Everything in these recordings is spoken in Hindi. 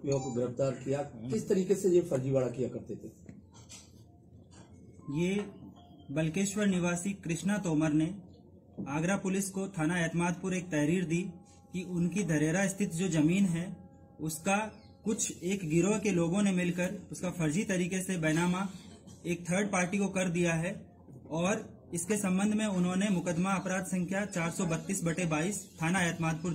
आरोपियों को गिरफ्तार किया। किस तरीके से ये फर्जीवाड़ा किया करते थे? ये बल्केश्वर निवासी कृष्णा तोमर ने आगरा पुलिस को थाना एतमादपुर एक तहरीर दी कि उनकी धरेरा स्थित जो जमीन है उसका कुछ एक गिरोह के लोगों ने मिलकर उसका फर्जी तरीके से बैनामा एक थर्ड पार्टी को कर दिया है और इसके संबंध में उन्होंने मुकदमा अपराध संख्या 432/22 थाना एतमादपुर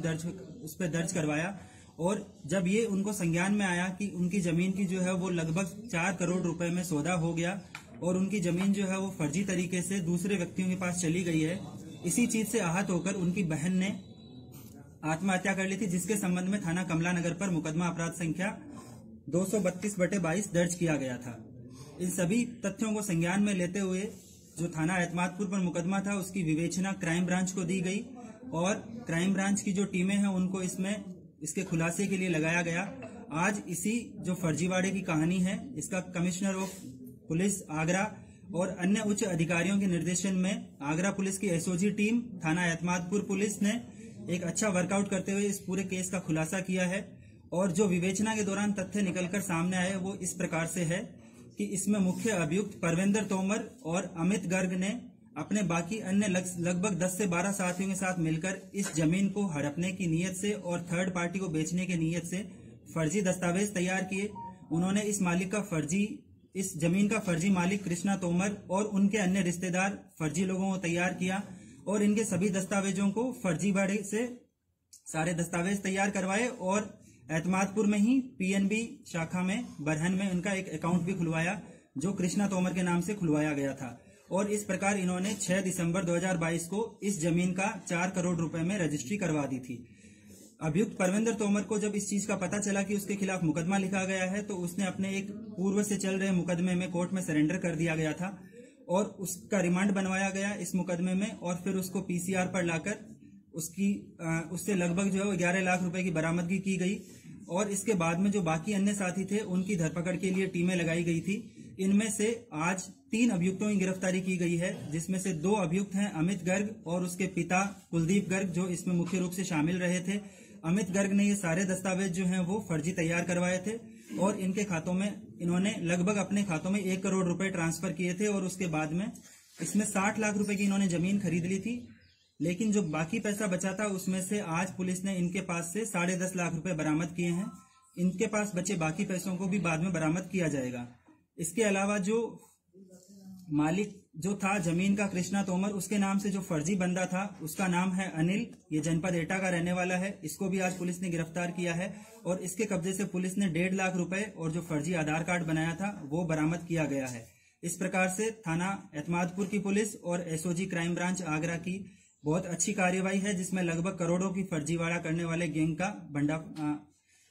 उस पर दर्ज करवाया। और जब ये उनको संज्ञान में आया कि उनकी जमीन की जो है वो लगभग 4 करोड़ रुपए में सौदा हो गया और उनकी जमीन जो है वो फर्जी तरीके से दूसरे व्यक्तियों के पास चली गई है, इसी चीज से आहत होकर उनकी बहन ने आत्महत्या कर ली थी, जिसके संबंध में थाना कमला नगर पर मुकदमा अपराध संख्या 232/22 दर्ज किया गया था। इन सभी तथ्यों को संज्ञान में लेते हुए जो थाना एतमादपुर पर मुकदमा था उसकी विवेचना क्राइम ब्रांच को दी गई और क्राइम ब्रांच की जो टीमें हैं उनको इसके खुलासे के लिए लगाया गया। आज इसी जो फर्जीवाड़े की कहानी है इसका कमिश्नर ऑफ पुलिस आगरा और अन्य उच्च अधिकारियों के निर्देशन में आगरा पुलिस की एसओजी टीम थाना एतमादपुर पुलिस ने एक अच्छा वर्कआउट करते हुए इस पूरे केस का खुलासा किया है। और जो विवेचना के दौरान तथ्य निकलकर सामने आए वो इस प्रकार से है कि इसमें मुख्य अभियुक्त परविंदर तोमर और अमित गर्ग ने अपने बाकी अन्य लगभग 10 से 12 साथियों के साथ मिलकर इस जमीन को हड़पने की नीयत से और थर्ड पार्टी को बेचने की नीयत से फर्जी दस्तावेज तैयार किए। उन्होंने इस जमीन का फर्जी मालिक कृष्णा तोमर और उनके अन्य रिश्तेदार फर्जी लोगों को तैयार किया और इनके सभी दस्तावेजों को फर्जीवाड़े से सारे दस्तावेज तैयार करवाए और एतमादपुर में ही पीएनबी शाखा में बरहन में इनका एक अकाउंट भी खुलवाया जो कृष्णा तोमर के नाम से खुलवाया गया था। और इस प्रकार इन्होंने 6 दिसंबर 2022 को इस जमीन का 4 करोड़ रुपए में रजिस्ट्री करवा दी थी। अभियुक्त परविंदर तोमर को जब इस चीज का पता चला कि उसके खिलाफ मुकदमा लिखा गया है तो उसने अपने एक पूर्व से चल रहे मुकदमे में कोर्ट में सरेंडर कर दिया गया था और उसका रिमांड बनवाया गया इस मुकदमे में और फिर उसको पीसीआर पर लाकर उससे लगभग जो है 11 लाख रुपए की बरामदगी की गई। और इसके बाद में जो बाकी अन्य साथी थे उनकी धरपकड़ के लिए टीमें लगाई गई थी। इनमें से आज 3 अभियुक्तों की गिरफ्तारी की गई है, जिसमें से 2 अभियुक्त हैं अमित गर्ग और उसके पिता कुलदीप गर्ग, जो इसमें मुख्य रूप से शामिल रहे थे। अमित गर्ग ने ये सारे दस्तावेज जो हैं वो फर्जी तैयार करवाए थे और इनके खातों में इन्होंने लगभग अपने खातों में 1 करोड़ रुपए ट्रांसफर किए थे और उसके बाद में इसमें 60 लाख रुपए की इन्होंने जमीन खरीद ली थी। लेकिन जो बाकी पैसा बचा था उसमें से आज पुलिस ने इनके पास से 10.5 लाख रुपए बरामद किए हैं। इनके पास बचे बाकी पैसों को भी बाद में बरामद किया जाएगा। इसके अलावा जो मालिक जो था जमीन का कृष्णा तोमर, उसके नाम से जो फर्जी बंदा था उसका नाम है अनिल, ये जनपद एटा का रहने वाला है। इसको भी आज पुलिस ने गिरफ्तार किया है और इसके कब्जे से पुलिस ने 1.5 लाख रुपए और जो फर्जी आधार कार्ड बनाया था वो बरामद किया गया है। इस प्रकार से थाना एतमादपुर की पुलिस और एसओजी क्राइम ब्रांच आगरा की बहुत अच्छी कार्यवाही है, जिसमें लगभग करोड़ों की फर्जीवाड़ा करने वाले गैंग का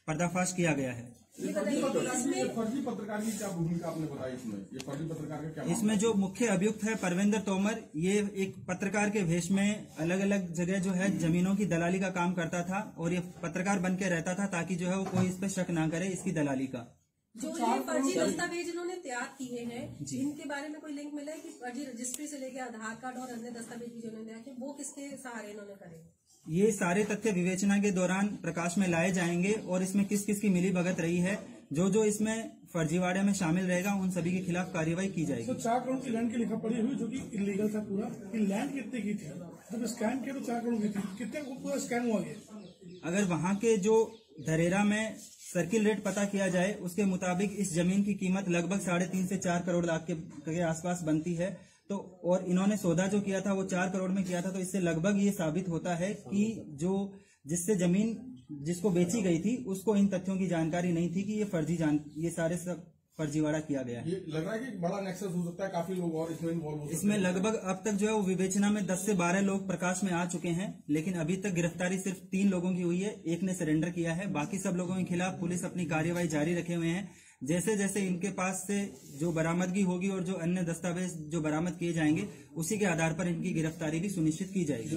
पर्दाफाश किया गया है। फर्जी पत्रकार की क्या भूमिका आपने बताई इसमें? ये फर्जी पत्रकार का क्या? इसमें जो मुख्य अभियुक्त है परविंदर तोमर, ये एक पत्रकार के भेष में अलग अलग जगह जो है जमीनों की दलाली का काम करता था और ये पत्रकार बन के रहता था ताकि जो है वो कोई इस पर शक ना करे इसकी दलाली का। जो ये फर्जी दस्तावेज इन्होंने तैयार किए हैं इनके बारे में कोई लिंक मिला है कि फर्जी रजिस्ट्री से लेकर आधार कार्ड और अन्य दस्तावेज भी जो इन्होंने वो किसके सहारे इन्होंने करे? ये सारे तथ्य विवेचना के दौरान प्रकाश में लाए जाएंगे और इसमें किस किस की मिली भगत रही है, जो इसमें फर्जीवाड़े में शामिल रहेगा उन सभी के खिलाफ कार्रवाई की जाएगी। तो 4 करोड़ की लैंड की लिखा पड़ी हुई जो कि इलीगल था पूरा, कि लैंड कितने की थी? जब स्कैन किया तो 4 करोड़ की थी, कितने पूरा स्कैन हुआ? अगर वहाँ के जो धरेरा में सर्किल रेट पता किया जाए उसके मुताबिक इस जमीन की कीमत लगभग 3.5 से 4 करोड़ लाख के आसपास बनती है। तो और इन्होंने सौदा जो किया था वो 4 करोड़ में किया था, तो इससे लगभग ये साबित होता है कि जिससे जमीन जिसको बेची गई थी उसको इन तथ्यों की जानकारी नहीं थी कि ये सारे सब फर्जीवाड़ा किया गया है। ये लग रहा है कि बड़ा नेक्सस हो सकता है, काफी लोग और इसमें इन्वॉल्व हो सकते हैं। इसमें लगभग अब तक जो है वो विवेचना में 10 से 12 लोग प्रकाश में आ चुके हैं, लेकिन अभी तक गिरफ्तारी सिर्फ 3 लोगों की हुई है, एक ने सरेंडर किया है। बाकी सब लोगों के खिलाफ पुलिस अपनी कार्यवाही जारी रखे हुए हैं। जैसे जैसे इनके पास से जो बरामदगी होगी और जो अन्य दस्तावेज जो बरामद किए जाएंगे उसी के आधार पर इनकी गिरफ्तारी भी सुनिश्चित की जाएगी।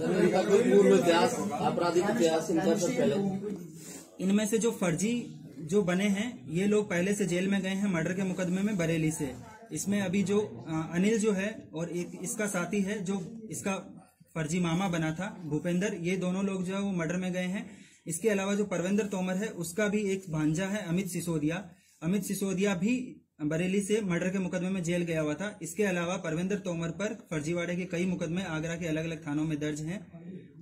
इनमें से जो फर्जी जो बने हैं ये लोग पहले से जेल में गए हैं मर्डर के मुकदमे में बरेली से। इसमें अभी जो अनिल जो है और एक इसका साथी है जो इसका फर्जी मामा बना था भूपेंद्र, ये दोनों लोग जो है वो मर्डर में गए हैं। इसके अलावा जो परविंदर तोमर है उसका भी एक भांजा है अमित सिसोदिया भी बरेली से मर्डर के मुकदमे में जेल गया हुआ था। इसके अलावा परविंदर तोमर पर फर्जीवाड़े के कई मुकदमे आगरा के अलग अलग थानों में दर्ज हैं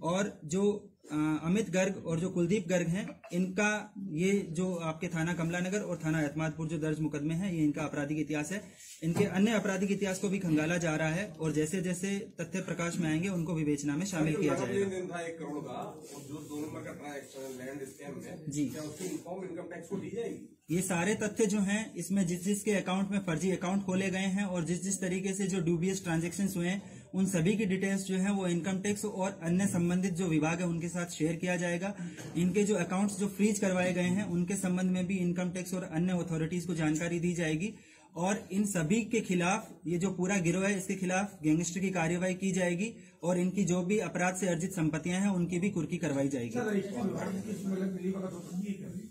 और जो अमित गर्ग और जो कुलदीप गर्ग हैं इनका ये जो आपके थाना कमलानगर और थाना एतमादपुर जो दर्ज मुकदमे हैं ये इनका आपराधिक इतिहास है। इनके अन्य आपराधिक इतिहास को भी खंगाला जा रहा है और जैसे जैसे तथ्य प्रकाश में आएंगे उनको विवेचना में शामिल किया जाएगा। 1 करोड़ का और जो 2 नंबर का ट्रांजैक्शन लैंड स्कैम में जी क्या उसकी इनकम टैक्स को दी जाएगी? ये सारे तथ्य जो हैं इसमें जिसके अकाउंट में फर्जी अकाउंट खोले गए हैं और जिस तरीके से जो ड्यूबियस ट्रांजैक्शंस हुए हैं उन सभी की डिटेल्स जो है वो इनकम टैक्स और अन्य संबंधित जो विभाग है उनके साथ शेयर किया जाएगा। इनके जो अकाउंट्स जो फ्रीज करवाए गए हैं उनके संबंध में भी इनकम टैक्स और अन्य अथॉरिटीज को जानकारी दी जाएगी और इन सभी के खिलाफ ये जो पूरा गिरोह है इसके खिलाफ गैंगस्टर की कार्रवाई की जाएगी और इनकी जो भी अपराध से अर्जित संपत्तियां हैं उनकी भी कुर्की करवाई जाएगी।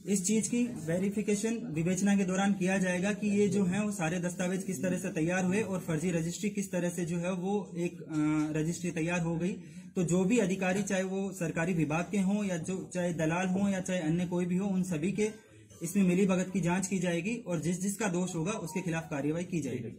इस चीज की वेरिफिकेशन विवेचना के दौरान किया जाएगा कि ये जो है वो सारे दस्तावेज किस तरह से तैयार हुए और फर्जी रजिस्ट्री किस तरह से जो है वो एक रजिस्ट्री तैयार हो गई। तो जो भी अधिकारी चाहे वो सरकारी विभाग के हों या जो चाहे दलाल हों या चाहे अन्य कोई भी हो उन सभी के इसमें मिली भगत की जांच की जाएगी और जिसका दोष होगा उसके खिलाफ कार्रवाई की जाएगी।